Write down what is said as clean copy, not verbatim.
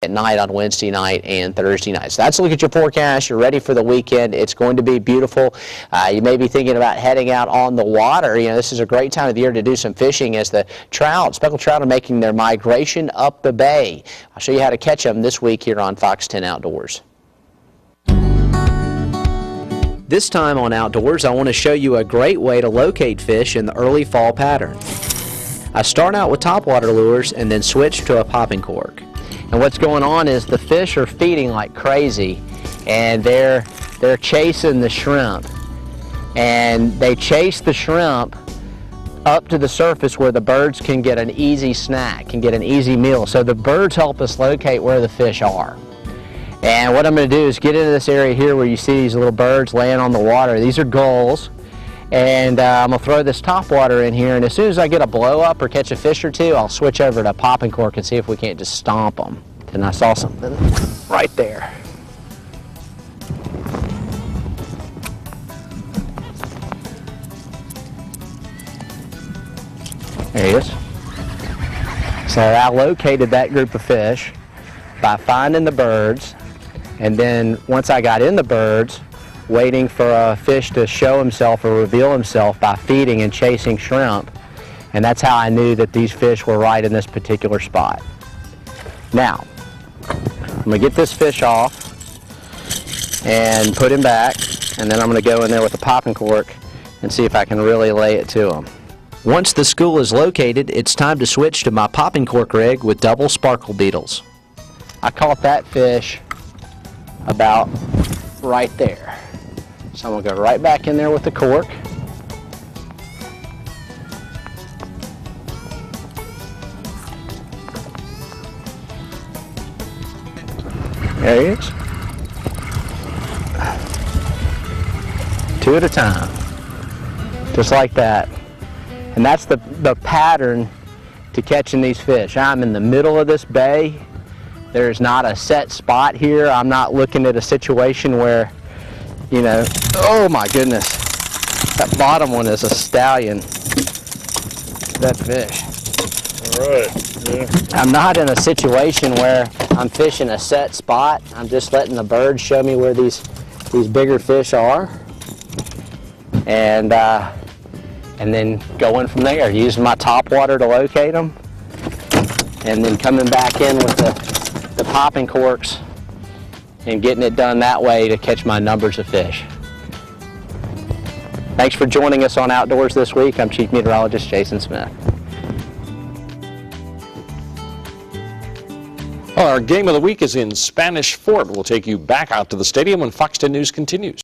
at night on Wednesday night and Thursday night. So that's a look at your forecast. You're ready for the weekend. It's going to be beautiful. You may be thinking about heading out on the water. You know, this is a great time of the year to do some fishing as the trout, speckled trout, are making their migration up the bay. I'll show you how to catch them this week here on Fox 10 Outdoors. This time on Outdoors, I want to show you a great way to locate fish in the early fall pattern. I start out with topwater lures and then switch to a popping cork. And what's going on is the fish are feeding like crazy, and they're chasing the shrimp. And they chase the shrimp up to the surface where the birds can get an easy snack, can get an easy meal. So the birds help us locate where the fish are. And what I'm going to do is get into this area here where you see these little birds laying on the water. These are gulls. And I'm going to throw this topwater in here, and as soon as I get a blow up or catch a fish or two, I'll switch over to popping cork and see if we can't just stomp them. And I saw something right there. There he is. So I located that group of fish by finding the birds, and then once I got in the birds, waiting for a fish to show himself or reveal himself by feeding and chasing shrimp. And that's how I knew that these fish were right in this particular spot. Now, I'm going to get this fish off and put him back, and then I'm going to go in there with a popping cork and see if I can really lay it to him. Once the school is located, it's time to switch to my popping cork rig with double sparkle beetles. I caught that fish about right there. So I'm going to go right back in there with the cork. There he is. Two at a time. Just like that. And that's the pattern to catching these fish. I'm in the middle of this bay. There's not a set spot here. I'm not looking at a situation where, you know, oh my goodness, that bottom one is a stallion. That fish. All right. Yeah. I'm not in a situation where I'm fishing a set spot. I'm just letting the birds show me where these bigger fish are, and then going from there, using my top water to locate them, and then coming back in with the popping corks and getting it done that way to catch my numbers of fish. Thanks for joining us on Outdoors this week. I'm Chief Meteorologist Jason Smith. Our game of the week is in Spanish Fort. We'll take you back out to the stadium when Fox 10 News continues.